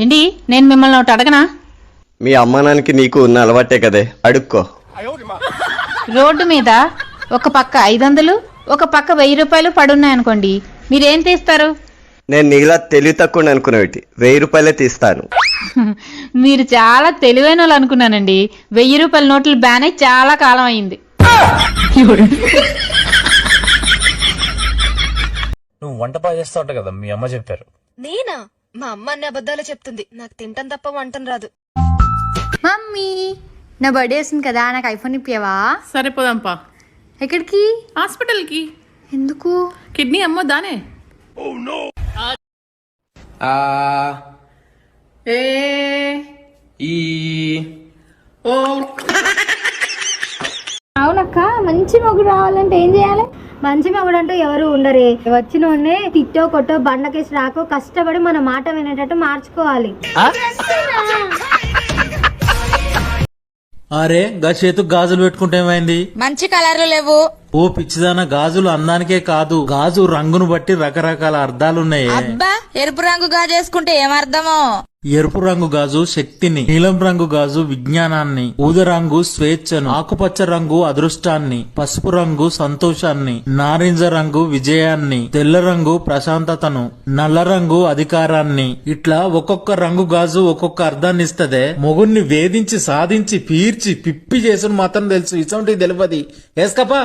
ఏంటి నేను మిమ్మల్ని ఒకటి అడగనా? మీ అమ్మానానికి నీకు ఉన్న అలవాటే కదే, అడుక్కో. రోడ్డు మీద ఒక పక్క 500 ఒక పక్క 1000 రూపాయలు పడున్నాయనుకోండి, మీరేం తీస్తారు? నేను నీలా తెలివి తక్కువ అనుకునేవి 1000 రూపాయలే తీస్తాను. మీరు చాలా తెలివైన వాళ్ళు అనుకున్నానండి. 1000 రూపాయల నోట్లు బ్యాన్ అయి చాలా కాలం అయింది. నువ్వు వంట బాగా చేస్తావు కదా, మీ అమ్మ చెప్పారు. నేనా? మా అమ్మ అన్ని అబద్ధాలు చెప్తుంది. నాకు తింటం తప్ప వంటం రాదు. మమ్మీ, నా బర్త్డే వస్తుంది కదా, నాకు ఐఫోన్ ఇప్పియవా? సరిపోదాంపా. ఎక్కడికి? హాస్పిటల్కి. ఎందుకు? కిడ్నీ అమ్మొద్దానే. అవునక్క, మంచి మొగుడు రావాలంటే ఏం చేయాలి? మంచి మొగుడు అంటూ ఎవరు ఉండరే. వచ్చిన తిట్టో కొట్టో బండకేసి రాకో కష్టపడి మన మాట వినేటట్టు మార్చుకోవాలి. అరే గా చేతుకు గాజులు పెట్టుకుంటే ఏమైంది? మంచి కలర్లు లేవు. ఓ పిచ్చిదాన, గాజులు అందానికే కాదు, గాజు రంగును బట్టి రకరకాల అర్థాలున్నాయి. అబ్బా, ఎరుపు రంగు గాజేసుకుంటే ఏమర్థమో? ఎరుపు రంగు గాజు శక్తిని, నీలం రంగు గాజు విజ్ఞానాన్ని, ఊద రంగు స్వేచ్ఛను, ఆకుపచ్చ రంగు అదృష్టాన్ని, పసుపు రంగు సంతోషాన్ని, నారింజ రంగు విజయాన్ని, తెల్ల రంగు ప్రశాంతతను, నల్ల రంగు అధికారాన్ని. ఇట్లా ఒక్కొక్క రంగు గాజు ఒక్కొక్క అర్థాన్ని ఇస్తదే. మొగుణ్ణి వేధించి సాధించి పీర్చి పిప్పి చేసును మాత్రం తెలుసు, ఇసంటి తెలియదు. వేసుకపా.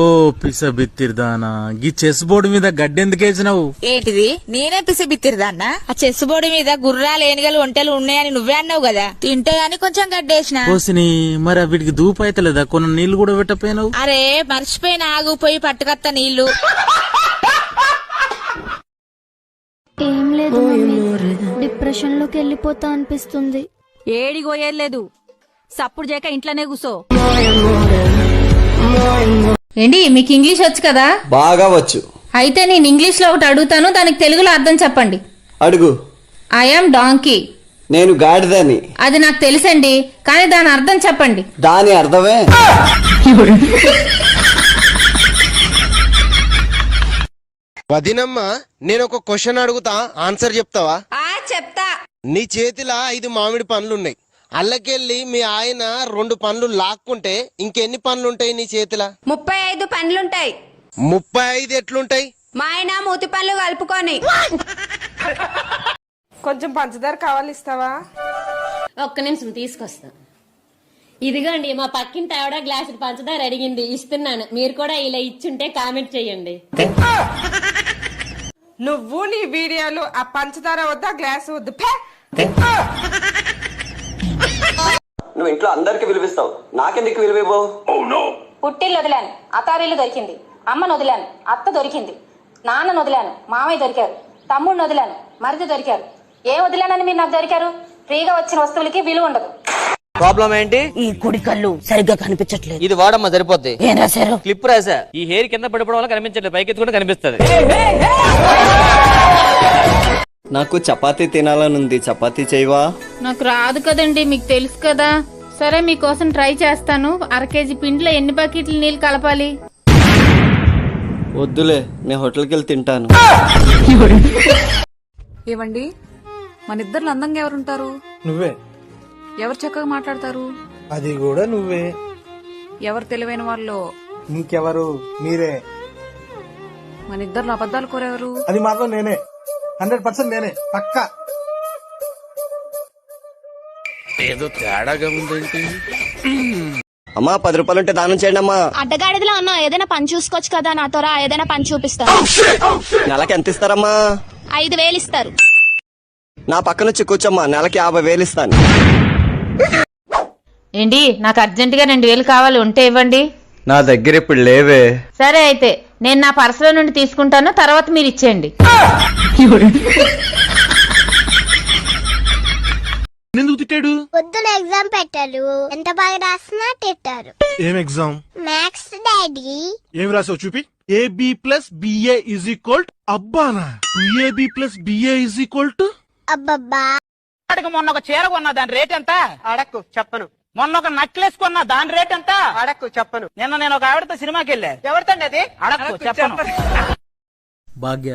ఓ పిసబిత్తిర్దానా, గీ చెస్ బోర్డు మీద గడ్డెందుకేసినావు? ఏంటిది? నేనే పిసిబిత్తిరిదాన్నా? ఆ చెస్ బోర్డు మీద గుర్రాలు ఏనుగలు ఒంటెలు ఉన్నాయని నువ్వే అన్నావు కదా, తింటే అని కొంచెం గడ్డేసిన. కోసిని మరి వీటికి దూపు అయితలేదా? కొన్ని నీళ్లు కూడా పెట్టపోయినావు. అరే మర్చిపోయిన, ఆగుపోయి పట్టుకత్త నీళ్లు. ఏం లేదు, డిప్రెషన్ లోకి వెళ్ళిపోతా అనిపిస్తుంది. ఏడికి పోయేది, సప్పుడు చేయక ఇంట్లోనే కూసో. ఏంటి మీకు ఇంగ్లీష్ వచ్చు కదా? బాగా వచ్చు. అయితే నేను ఇంగ్లీష్ లో ఒకటి అడుగుతాను, దానికి తెలుగులో అర్థం చెప్పండి. అడుగు. I am donkey. నేను గాడిదని. అది నాకు తెలుసండి, కానీ దాని అర్థం చెప్పండి. దాని అర్థమే వదినమ్మ, నేను ఒక క్వశ్చన్ అడుగుతా, ఆన్సర్ చెప్తావా? చెప్తా. నీ చేతిలో 5 మామిడి పండ్లున్నాయి. అల్లకెళ్ళి మీ ఆయన 2 పండ్లు లాక్కుంటే ఇంకెన్ని పండ్లుంటాయి నీ చేతిలో? 35 పండ్లుంటాయి. 35 ఎట్లుంటాయి? మా ఆయన మూతి పండ్లు కలుపుకొని. కొంచెం పంచదార కావాలి, ఇస్తావా? ఒక్క నిమిషం తీసుకొస్తా. ఇదిగోండి, మా పక్కింటి ఆవిడ గ్లాసు పంచదార అడిగింది, ఇస్తున్నాను. మీరు కూడా ఇలా ఇచ్చుంటే కామెంట్ చేయండి. నువ్వు నీ వీడియోలు ఆ పంచదార వద్దా గ్లాస్ వద్దు. నువ్వు ఇంట్లో అందరికి విలువిస్తావు, నాకెందుకు విలువేవో? పుట్టిల్లు వదిలాను, అత్తారిల్లు దొరికింది. అమ్మను వదిలాను, అత్త దొరికింది. నాన్నను వదిలాను, మామయ్య దొరికారు. తమ్ముడిని వదిలాను, మరిది దొరికారు. ఏ వదిలానని మీరు నాకు దొరికారు? ఫ్రీగా వచ్చిన వస్తువులకి విలువ ఉండదు. ప్రాబ్లం ఏంటి? ఈ కుడి కళ్ళు సరిగ్గా కనిపించట్లేదు. ఇది వాడమ్మా సరిపోద్ది. ఏం రాశారు? క్లిప్ రాసా. ఈ హెయిర్ కింద పడిపోవడం వల్ల కనిపించట్లేదు, పైకి ఎత్తుకుంటే కనిపిస్తుంది. నాకు చపాతీ తినాలనుంది, చపాతీ చేయవా? నాకు రాదు కదండి, మీకు తెలుసు కదా. సరే మీకోసం ట్రై చేస్తాను. 1/2 కేజీ పిండిలో ఎన్ని బకెట్లు నీళ్ళు కలపాలి? వద్దులే, నేను హోటల్కి వెళ్ళి తింటాను. ఏవండి, మన ఇద్దరు అందంగా ఎవరుంటారు? నువ్వే. ఎవరు చక్కగా మాట్లాడతారు? అది కూడా నువ్వే. ఎవరు తెలివైన వాళ్ళు? ఇంకెవరు? మీరే. మన ఇద్దరు అబద్ధాలు కోరెవరు? అది మాత్రం నేనే, 100% నేనే, పక్కా. ఏదో తేడాగా ఉందేంటి? అమ్మా 10 రూపాయలు ఉంటే దానం చేయండి అమ్మా. అడ్డగాడిదలో ఉన్నా, ఏదైనా పని చూసుకోవచ్చు కదా. నాతో రా, ఏదైనా పని చూపిస్తాను. నెలకి ఎంత ఇస్తారమ్మా? 5,000 ఇస్తారు. నా పక్కన వచ్చి కూర్చోమ్మా, నెలకి 50,000 ఇస్తాను. ఏంటి, నాకు అర్జెంటుగా 2,000 కావాలి, ఉంటే ఇవ్వండి. నా దగ్గర ఇప్పుడు లేవే. సరే అయితే నేను నా పర్సులో నుండి తీసుకుంటాను, తర్వాత మీరు ఇచ్చేయండి. ఎందుకు తిట్టాడు? పొద్దున ఎగ్జామ్ పెట్టారు, ఎంత బాగా రాసినా తిట్టారు. ఏం ఎగ్జామ్? Maths daddy. ఏం రాసావు చూపి. AB+BA = అబ్బానా? AB+BA = అబ్బబ్బా. మొన్న ఒక చీర కొన్నా, దాని రేట్ ఎంత? అడక్కు చెప్పను. మొన్న ఒక నెక్లెస్ కొన్నా, దాని రేట్ ఎంత? అడక్కు చెప్పను. నిన్న నేను ఒక ఆవిడతో సినిమాకి వెళ్ళా. ఎవరితో అది? అడక్కు చెప్పను. భాగ్య,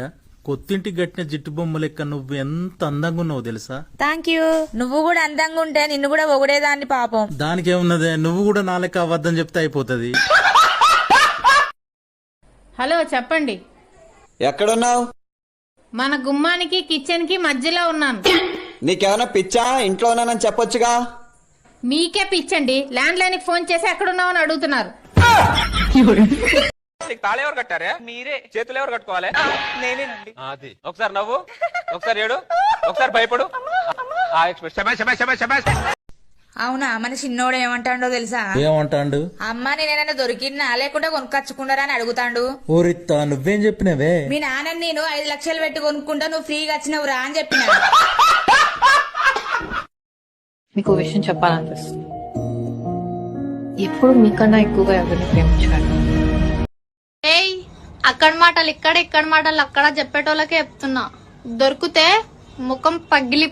కొత్తింటి గట్టిన జిట్టు బొమ్మ లెక్క నువ్వు ఎంత అందంగా ఉన్నావు తెలుసా? Thank you. నువ్వు కూడా అందంగా ఉంటే నిన్ను కూడా పొగిడేదాన్ని పాపం. దానికేమున్నదే, నువ్వు కూడా నా లెక్క అబద్ధం చెప్తే అయిపోతుంది. హలో చెప్పండి. ఎక్కడున్నావు? మన గుమ్మానికి కిచెన్ కి మధ్యలో ఉన్నాను. నీకేమైనా పిచ్చా? ఇంట్లో ఉన్నానని చెప్పొచ్చుగా. మీకే పిచ్చండి, ల్యాండ్ లైన్ కి ఫోన్ చేసి ఎక్కడున్నావు అని అడుగుతున్నారు. తాళి ఎవరు కట్టారా? మీరే. చేతులు ఎవరు కట్టుకోవాలి? నేనేనండి. అది ఒకసారి నవ్వు, ఒకసారి ఏడు, ఒకసారి భయపడు. అవునా, మన చిన్నోడు ఏమంటాడో తెలుసా? ఏమంటాండు? అమ్మ నేనైనా దొరికినా లేకుండా కొనుక్కొచ్చుకున్నారా అని అడుగుతాండు. ఓరిత్తా, నువ్వేం చెప్పినవే? మీ నాన్న నేను 5 లక్షలు పెట్టి కొనుక్కుంటా, నువ్వు ఫ్రీగా వచ్చినవురా అని చెప్పిన. మీకు విషయం చెప్పాలనిపిస్తుంది. ఎప్పుడు మీకన్నా ఎక్కువగా ఎవరిని ప్రేమించాడు. ఏయ్, అక్కడ మాటలు ఇక్కడ, ఇక్కడ మాటలు అక్కడ చెప్పేటోళ్ళకే చెప్తున్నా. దొరికితే ముఖం పగిలి